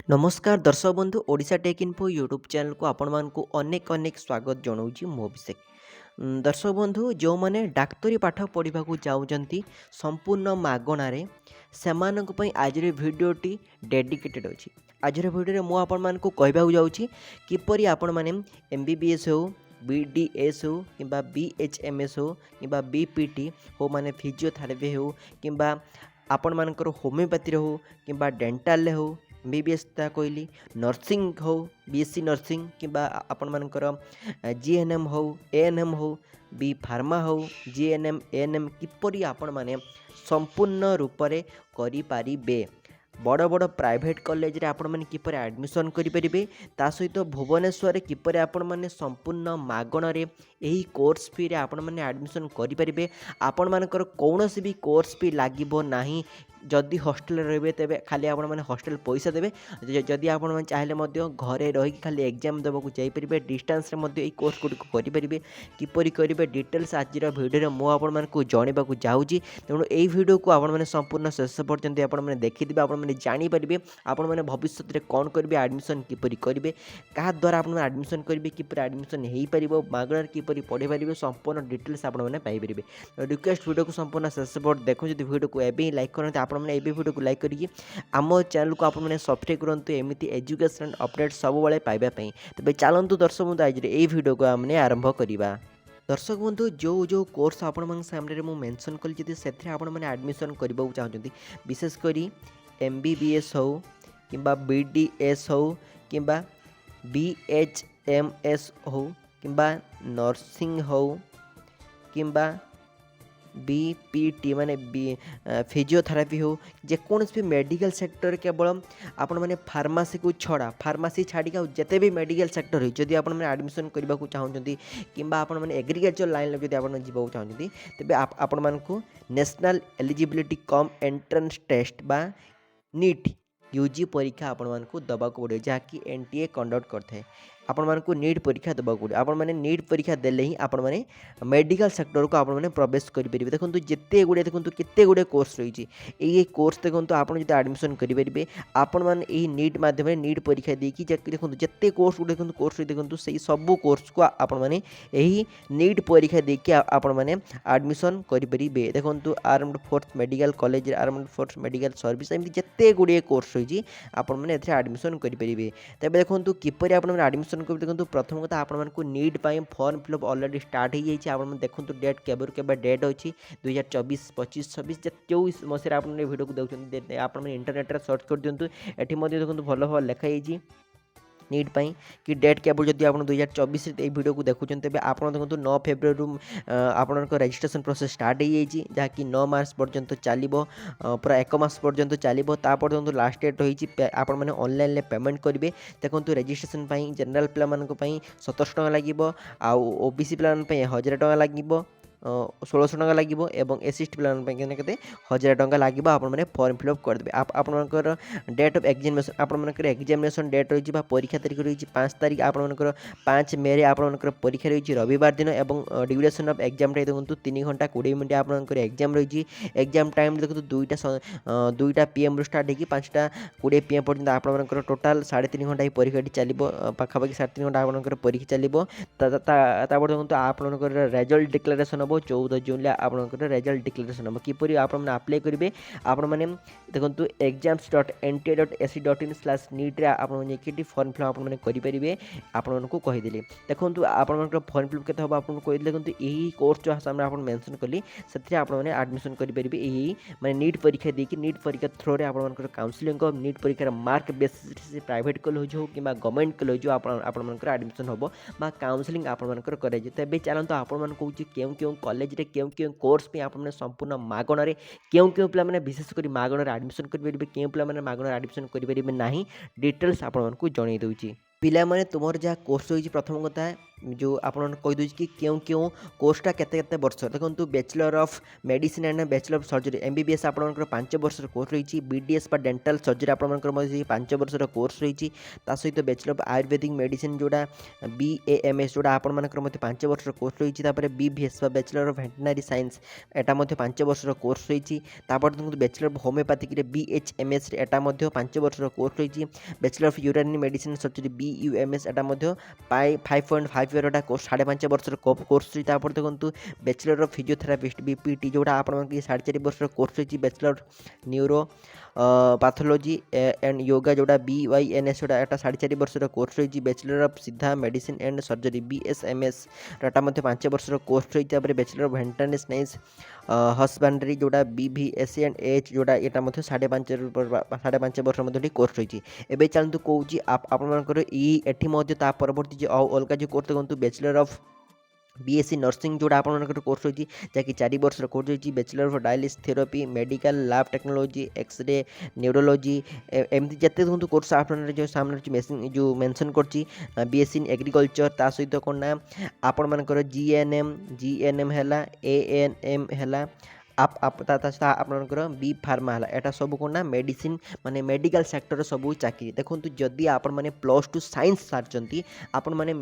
नमस्कार दर्शक बंधु Odisha take info YouTube channel को आपण मानकु अनेक अनेक स्वागत जनाऊँगी मो अभिषेक। दर्शक बंधु जो मैंने डाक्तरी पाठ पढ़ा चाहती संपूर्ण मागणारे सेमानक पई आजिर भिडियोटी डेडिकेटेड अच्छी। आजिर भिडियो मु आपण मानकु कहबाकू जाउछि किपरि आपण माने एमबीबीएस हो बीडीएस हो किंबा बीएचएमएस हो किंबा बीपीटी हो माने फिजियोथेरापी हो किंबा आपण मानकर होमियोपैथी हो किंबा डेंटाल हो बीबीएस ता कहली नर्सिंग हो बीएससी नर्सिंग किंबा आपण मानकर जीएनएम हो एएनएम हो बी फार्मा हो जीएनएम एएनएम किपरि आपण माने संपूर्ण रूप से करिपारिबे। बड़ बड़ प्राइवेट कॉलेज रे आपण माने किपरि एडमिशन करें ता सहित भुवनेश्वर किपरि आपण माने संपूर्ण मागणार यही कोर्स फी रे आपण माने एडमिशन करें। आपण मानकर कौनसी भी कोर्स फी लागिबो नाही। जदि हॉस्टेल रे तेबे खाली आपण माने हॉस्टेल पैसा देबे। जदि आपण माने चाहिले मध्य घरे रही खाली एग्जाम देबा को जाई परिबे डिस्टेंस रे मध्य एई कोर्स गुडी करि परिबे। किपरि करिबे डिटेल्स आजिर वीडियो रे मो आपण मानकु जणेबा को जाउची। तेणु एई वीडियो को आपण माने संपूर्ण शेष पर्यंत आपण माने देखिदिबे आपण माने जानि परिबे आपण माने भविष्य रे कोन करिबे एडमिशन किपरि करिबे कहा द्वारा आपण माने एडमिशन करिबे किपरि एडमिशन हेई परिबो मागणार किपरि पढे परिबे संपूर्ण डिटेल्स आपण माने पाई परिबे। रिक्वेस्ट वीडियो को संपूर्ण शेष पर्यंत देखो। जदि वीडियो को एबे लाइक करते आपण माने एबे वीडियो को लाइक करिकि आम चैनल को आपण माने सब्सक्राइब करंतु एमिति एजुकेशन अपडेट सब बेले पाइबा पई। तबे चलंतु दर्शक बंधु आज ए वीडियो को हमने आरंभ करिबा। दर्शक बंधु जो जो कोर्स आपण मन सामने मु मेंशन कली जदि सेथरे आपण माने एडमिशन करबा चाहउछंती विशेष करी एमबीबीएस हो किंबा बीडीएस हो किंबा बीएचएमएस हो किंबा नर्सिंग हो किंबा बीपीटी माने फिजियोथेरापी हो जेकोसी भी मेडिकल सेक्टर केवल आपण माने फार्मासी को छड़ा फार्मासी छाड़ी जिते भी मेडिकल सेक्टर हो जदि आपण माने एडमिशन करबा को चाहउछंती किंबा आपण माने एग्रीकल्चर लाइन जदि आपण जीवा चाहउछंती तबे आपण मानकु national eligibility cum entrance test बा नीट यूजी परीक्षा आपण मानकु दबाक पड़े जहाँकि एनटीए कंडक्ट करथे। आपण मानकु नीट परीक्षा दबाक पड़े। आपण माने नीट परीक्षा देले ही आपण माने मेडिकल सेक्टर को आपण माने प्रवेश करि परिबे। देखंतु जेते गुडे देखंतु केते गुडे कोर्स रही ये कोर्स देखंतु आपण जदि एडमिशन करि परिबे आपण माने एही नीट माध्यम नीट परीक्षा देकी देखंतु जेते कोर्स गुडे देखंतु कोर्स देखंतु सेही सब कोर्स को आपण माने एही नीट परीक्षा देकी आपण माने एडमिशन करि परिबे। देखंतु armed force medical college armed force medical service एमति जेते गुडे कोर्स रही आपण माने एथरे एडमिशन करि परिबे। तबे देखंतु किपरि आपण माने एडमिशन कर देखंतु प्रथम कथा आपण मानकु नीट पई फॉर्म फिलअप ऑलरेडी स्टार्ट हो जाइए। आपण माने देखंतु डेट केबे डेट अछि 2024 25 26 जो मसिरा आपण वीडियो को देखुछन आपण माने इंटरनेट रे सर्च कर दियंतु एठी मध्ये देखंतु भलो भलो लेखा हिची नीट पाई कि डेट केवल जदि आप 2024 वीडियो को देखुं तेज आप देखो 9 फेब्रुआरी आपंकर रजिस्ट्रेशन प्रोसेस स्टार्ट हो जहाँकि 9 मार्च पर्यंत चलो पूरा 1 मास पर्यंत चलो तापर देखो लास्ट डेट होती आप ऑनलाइन पेमेंट करेंगे। देखो रजिस्ट्रेशन जनरल पे 700 टका लगे आउ ओबीसी पे 1000 टका लगे 1600 टका लगे और एसएसटी पे 1000 टका लगे आपने फॉर्म फिलअप करदे। आपंकर डेट ऑफ एग्जामिनेशन आपंकर एग्जामिनेशन डेट रही परीक्षा तारीख रही 5 तारीख आपंकर 5 मे रे आपंकर परीक्षा रही रविवार दिन और ड्यूरेशन ऑफ एग्जाम देखो 3 घंटा 20 मिनट आपंकर एग्जाम रही। एग्जाम टाइम देखो 2टा PM रू स्टार्ट होगी 5टा 20 PM पर्यंत आपंकर टोटाल 3.5 घंटा परीक्षा चलो पाखापाखि 3.5 घंटा आपंकर परीक्षा चलो देखो आपंकर रेजल्ट डिक्लेरेशन 14 जून आपंकर रेजल्ट डिक्लेरेशन हम किपरि आपण अप्लाई करेंगे आपने देखो exams.nta.ac.in/neet रे आपन फॉर्म फिलअप आपने करेंगे आपको कहीदेली। देखो आपंकर फॉर्म फिलअप के हम आपको कहीदे देखो यही कोर्स जो सामने आप मेंशन कली से आपने एडमिशन करेंगे यही माने नीट परीक्षा देकी नीट परीक्षा थ्रो रे आपनकर काउंसलिंग नीट परीक्षार मार्क बेसिस प्राइवेट कॉलेज हो कि गवर्नमेंट कॉलेज हो आपनकर एडमिशन हम बा काउंसलिंग आपनकर करे। तेबे चलतो आपण कहूँ क्यों क्यों कॉलेज रे क्यों क्यों कोर्स पे आपने संपूर्ण मागणारे क्यों क्यों पिला माने विशेष कर मागणार एडमिशन करेंगे क्यों पिला माने मागणार एडमिशन करेंगे ना डिटेल्स आपको जणई दूची। ପିଲାମାନେ ତୁମର ଯାହା କୋର୍ସ ରହିଛି ପ୍ରଥମ କଥା ଯେଉଁ ଆପଣ କହିଦେଉଛି କି କେଉଁ କେଉଁ କୋର୍ସଟା କେତେ କେତେ ବର୍ଷ ଦେଖନ୍ତୁ bachelor of medicine and bachelor of surgery MBBS ଆପଣଙ୍କର 5 ବର୍ଷର କୋର୍ସ ରହିଛି BDS ବା ଡେଣ୍ଟାଲ ସର୍ଜରୀ ଆପଣଙ୍କର ମଧ୍ୟ 5 ବର୍ଷର କୋର୍ସ ରହିଛି ତା ସହିତ ବ୍ୟାଚଲର ଅଫ୍ ଆୟୁର୍ବେଦିକ ମେଡ଼ିସିନ୍ ଯେଉଁଟା BAMS ଯେଉଁଟା ଆପଣମାନଙ୍କର ମଧ୍ୟ 5 ବର୍ଷର କୋର୍ସ ରହିଛି ତାପରେ BVS ବା ବ୍ୟାଚଲର ଅଫ୍ ଭେଟେନାରୀ ସାଇନ୍ସ ଏଟା ମଧ୍ୟ 5 ବର୍ଷର କୋର୍ସ ରହିଛି ତାପରେ ଦେଖନ୍ତୁ ବ୍ୟାଚଲର ଅଫ୍ ହୋମିଓପାଥିକରେ BHMS ଏଟା ମଧ୍ୟ 5 ବର୍ଷର କୋର୍ସ ରହିଛି bachelor of Unani medicine surgery BUMS ଏଟା ମଧ୍ୟ 5.5 ଇୟରଟା କୋର୍ସ 5.5 ବର୍ଷର କୋର୍ସ ରହିଛି ତାପରେ ଦେଖନ୍ତୁ ବ୍ୟାଚଲର ଅଫ୍ ଫିଜିଓଥେରାପିଷ୍ଟ BPT ଯେଉଁଟା ଆପଣଙ୍କର 4.5 ବର୍ଷର କୋର୍ସ ରହିଛି bachelor neuro pathology and yoga जोड़ा BYNS जोड़ा एटा 4.5 वर्षर कोर्स रही बैचलर ऑफ सीधा medicine and surgery BSMS Etah Madhya 5 वर्षर course रही bachelor of veterinary science husbandry जोड़ा BVSC एंड एच जोड़ा यहाँ मध्य 5.5 वर्ष मध्य कोर्स रही है चलतु कौन आपंकर ये परवर्ती जो अलग जो कोर्स देखो बैचलर ऑफ BSc नर्सिंग जोड़ा आपंकर कोर्स रही जहाँकि 4 वर्षर कोर्स रही bachelor of dialysis therapy medical lab technology x-ray neurology एमती जिते देखो कोर्स आप जो सामने मेसिन जो मेंशन कर BSc इन एग्रीकल्चर ता सहित कौन ना आपण मानकर GNM है ANM है आपणकर बी फार्मा है एटा सब कौन ना मेडिसिन माने मेडिकल सेक्टर सब चाकरी देखो जदि आपण मैंने +2 साइंस सारी आपण मैंने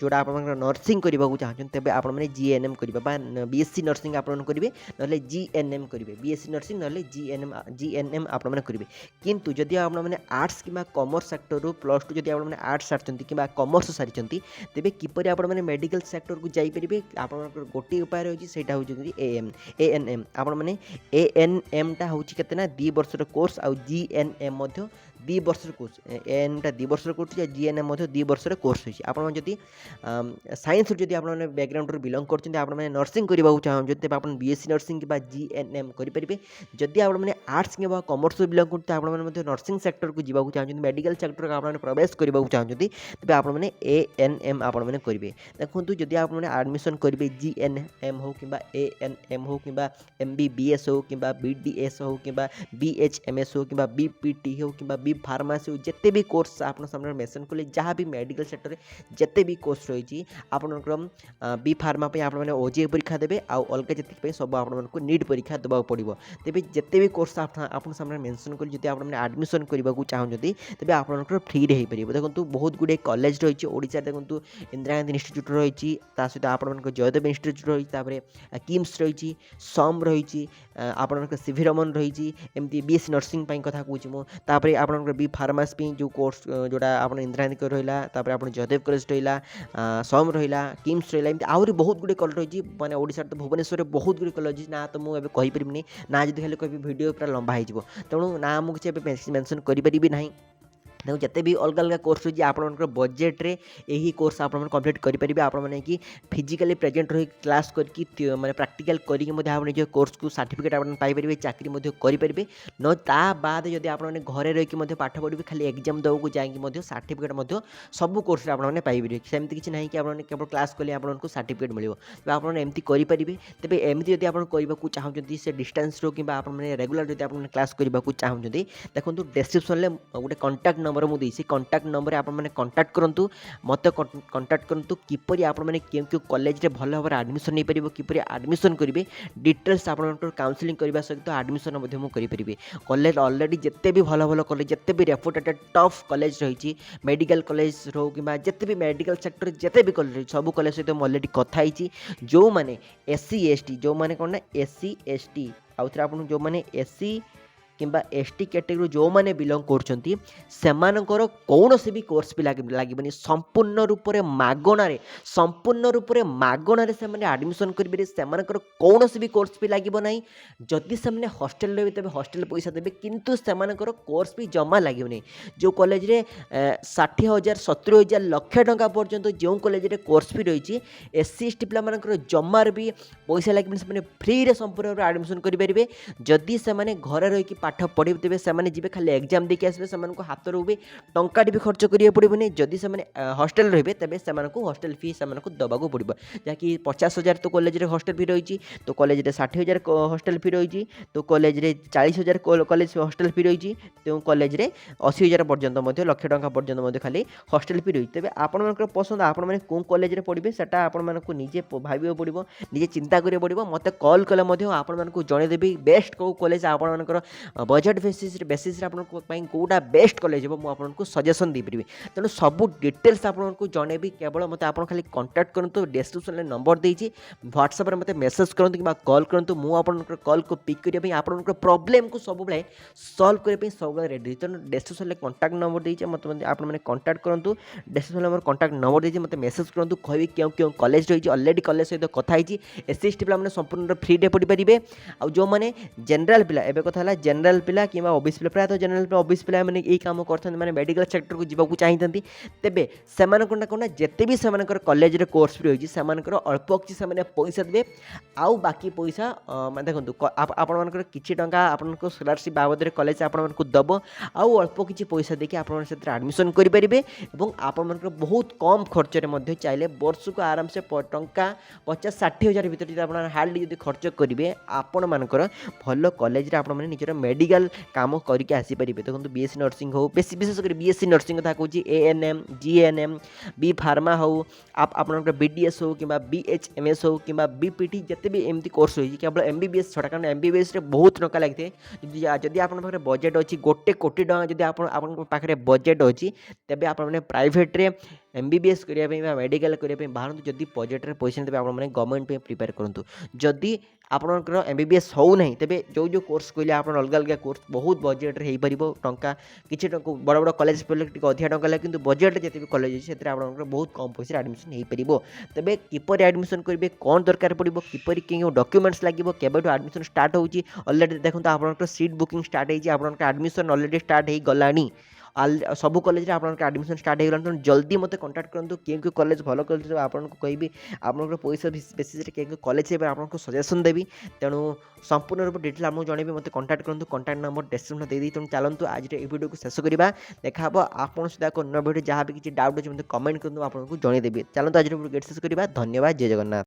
जोड़ा आप नर्सिंग करने को चाहते तेज आप GNM करेंगे BSc नर्सिंग आप करेंगे ना GNM करेंगे BSc नर्सिंग ना GNM आप करेंगे किंतु जदि आपने आर्ट्स कि कॉमर्स सेक्टर +2 जदि आप आर्ट्स सारी कि कॉमर्स सारी तेज किपर आप मेडिकल सेक्टर को जापरेंगे आप गोटे उपाय रही है हूँ ANM आपण मैंने ANM टा हूँ केतना 2 वर्षर कोर्स आउ GNM 2 वर्षर कोर्स ANM टा 2 वर्षर कोर्स GNM 2 वर्षर कोर्स होती आपड़ जदि साइंस जदि आप बैकग्राउंड बिलंग कर नर्सिंग करने को चाहते तेज आप BSc नर्सिंग कि GNM करेंगे जदि आप आर्ट्स कि कॉमर्स बिलंग करते हैं नर्सिंग सेक्टर को जावाक चाहते मेडिकल सेक्टर को आप प्रवेश करने को चाहते तेज आप ANM आप करेंगे देखो जदि आप एडमिशन करेंगे GNM हो कि ANM हो कि MBBS हो कि BDS हो कि BHMS हो कि BPT हो कि बी फार्मासी हो जिते भी कोर्स आप सामने मेंशन कले जहाँ भी मेडिकल सेक्टर में जिते भी कोर्स रही आपंकर बी फार्मा आप OJEE परीक्षा देते आउ अलग जी सब आपको नीट परीक्षा देवा पड़ो तेज जिते भी कोर्स आप सामने मेंशन कले जब आप एडमिशन करने को चाहते तेज आपंकर फ्री हो पार देखो बहुत गुड़े कॉलेज रही ओडिशा देखो इंदिरा गांधी इंस्टीट्यूट रही सहित आप जयदेव इंस्टीट्यूट रही किम्स रही सम रही आप सीवी रमन रही एमती BSc नर्सिंग कथा कहूँ मुझे आप बी फार्मासी जो कोर्स जोड़ा आप इंदिरा गांधी रहा आप जयदेव कॉलेज रहा सम रहा किम्स रहा एमती आहरी बहुत गुड़े कॉलेज रही मैंने ओडिशा तो भुवनेश्वर में बहुत गुड़े कॉलेज ना तो मुझे कहीपरि ना जब खाली कह वीडियो पूरा लंबा हो तेणु ना मुझे मेंशन करें ना देखो जिते भी अलग अलग कोर्स रही आपंकर बजेट्रे यही कोर्स आप कंप्लीट करेंगे आप कि फिजिकाली प्रेजेंट रही क्लास करके माने प्रैक्टिकल करके कोर्स को सर्टिफिकेट आप पाइपर चाकरी करेंगे न ता बाद जब आप घरे रही पाठ पढ़े खाली एग्जाम देवक जाकि सर्टिफिकेट सब कोर्स आप पाइपर सेमती किसी ना कि आप केवल क्लास कले आपको सर्टिफिकेट मिले तो आपमती करेंगे तेज एमती जब आप करने को चाहते से डिस्टेंस रो कि आप रेगुलर जब आप क्लास करने को चाहते देखो डिस्क्रिप्शन में गोटे कंटाक्ट नंबर मुझे कंटाक्ट नंबर आप कंटाक्ट करूँ मत कंटाक्ट करूँ किपर आप क्यों कॉलेज में भल भाव एडमिशन नहीं पार किपर एडमिशन करेंगे डिटेल्स आप काउंसलिंग करने सहित एडमिशन करेंगे कॉलेज ऑलरेडी जिते भी भल भल कॉलेज जिते भी रेपुटेटेड टॉप कॉलेज रही मेडिकल कॉलेज रो कि जिते भी मेडिकल सेक्टर जिते भी कॉलेज सब कॉलेज सहित ऑलरेडी कथाई जो मैंने SC ST जो मैंने कौन ना SC ST आउ थे आप जो मैंने SC किंबा ST कैटेगरी जो मैंने बिलंग कर कौन भी कोर्स भी लगे संपूर्ण रूप से मागणार से एडमिशन करेंगे से कौन भी कोर्स भी लगे ना जदि से हॉस्टल रही तेज हॉस्टल पैसा देवे किंतु से कोर्स भी जमा लगे जो कॉलेज रे 60,000 70,000 लाख टंका पर्यंत जो कॉलेज रे कोर्स भी रही SC ST पिला जमार भी पैसा लगे फ्री रे संपूर्ण एडमिशन करेंगे जदि से घर रही पाठ पढ़े से जी खाली एग्जाम देके आसबे से हाथ भी टंकाटी भी खर्च करिया पड़ोनी जदि से हॉस्टल रे तेज से हॉस्टल फी से दबाक पड़ो जहाँकि 50,000 तो कॉलेज हॉस्टल फी रही तो कॉलेज 60,000 हॉस्टल फी रही तो कॉलेज 40,000 कॉलेज हॉस्टल फी रही तो कॉलेज 80,000 पर्यंत लक्ष टंका पर्यंत खाली हॉस्टल फी रही तेज आपण पसंद आपण मैंने कौन कॉलेज रे पढ़े से आपको निजे भाव पड़ो निजे चिंता करिया पड़ो मत कॉल कले आपको जनईदेवी बेस्ट कौ कॉलेज आपर बजेट बेसीस कौटा बेस्ट कॉलेज हो मुझे सजेसन देपरि तेणु सब डिटेल्स आपको जनईबी केवल मत आप खाली कंटाक्ट करूँ डिस्क्रिप्शन में नंबर देती व्हाट्सएप मत मेसेज करूँ कि कॉल करूँ मुझे कॉल को पिक करने आप प्रोब्लेम को सब सल्व करने सब रेडी तेणु डिस्क्रिप्शन में कंटाक्ट नंबर देती मत आपने कंटाक्ट करूँ डिस्क्रिप्शन नंबर कंटाक्ट नंबर देती मत मेसेज करूँ कह क्यों क्यों कॉलेज रही अलरेडी कॉलेज सहित कथी एससी एसटी पे संपूर्ण फ्री रे पढ़ी पारे आउ जो मैंने जनरल पिला एवं कथा जनरल पिला कि ओबीसी पिला प्रायः जनरल पिला ओबीसी पिला मैंने यही काम करते हैं मेडिकल सेक्टर को जीवाक चाहती तेरे से कौन जिते भी से कॉलेज कोर्स फ्री होती अल्प किसी पैसा देवे आउ बाकी पैसा देखो आपंकर किसी टंका आपको स्कॉलरशिप बाबद में कॉलेज आपको दब आउ अल्प किसी पैसा देखिए आप एडमिशन करेंगे और आप बहुत कम खर्च में चाहिए वर्ष को आराम से टंका 50-60,000 भर हार्डली जब खर्च करेंगे आपण मानकर भल कॉलेज आप निजर मेडिकल काम करके आसीपारे देखो बीएससी नर्सिंग हो विशेषकर बीएससी नर्सिंग कथा कहूँ एएनएम जीएनएम बी फार्मा हो आप बीडीएस हो कि बीएचएमएस हो कि बीपीटी जिते भी एमती कोर्स होती केवल एमबीबीएस छड़ा कारण एमबीबीएस बहुत टंका लगे जदि आप बजेट अच्छी 1 कोटी टका जब आप बजेट अच्छी तेज आप प्राइवेट रे एमबीबीएस करने मेडिकल करने बाहर जदि बजेट रे पैसा देते आप गवर्नमेंट प्रिपेयर करूँ जदि आपंकर एमबीबीएस हो ना तेज जो जो कोर्स कहले आप अलग अलग कोर्स बहुत बजेट रे हो टंका किसी बड़ बड़ कॉलेज पढ़ले अधिक टंका लगे कि बजेट जिते भी कॉलेज अच्छे आप बहुत कम पैसा एडमिशन हो पार तेज किपर एडमिशन करेंगे कौन दरकार पड़ो किपर क्यों डॉक्यूमेंट्स लगे केबेठू एडमिशन स्टार्ट होची ऑलरेडी देखो आप सीट बुकिंग स्टार्ट होती आप एडमिशन ऑलरेडी स्टार्ट हो गलानी सब कॉलेज आप एडमिशन स्टार्ट हो गला जल्दी मत कंटाक्ट करूँ क्यों कॉलेज भल कॉलेज आपको कहबी आप पैसा बेसिस क्यों कॉलेज आपको सजेसन देवी तेणु संपूर्ण रूप डिटेल आपको जनइबी मत कंटाक्ट करूँ कंटाक्ट नंबर डिस्क्रिप्शन दे दी तेणु चलतु आज वीडियो को शेष करवा देखा आपन सहित एक अन्य वीडियो जहाँ भी किसी डाउट अच्छे मतलब कमेंट करूँ आपको जनईदेवी चलते आज वीडियो शेष करवा धन्यवाद जय जगन्नाथ।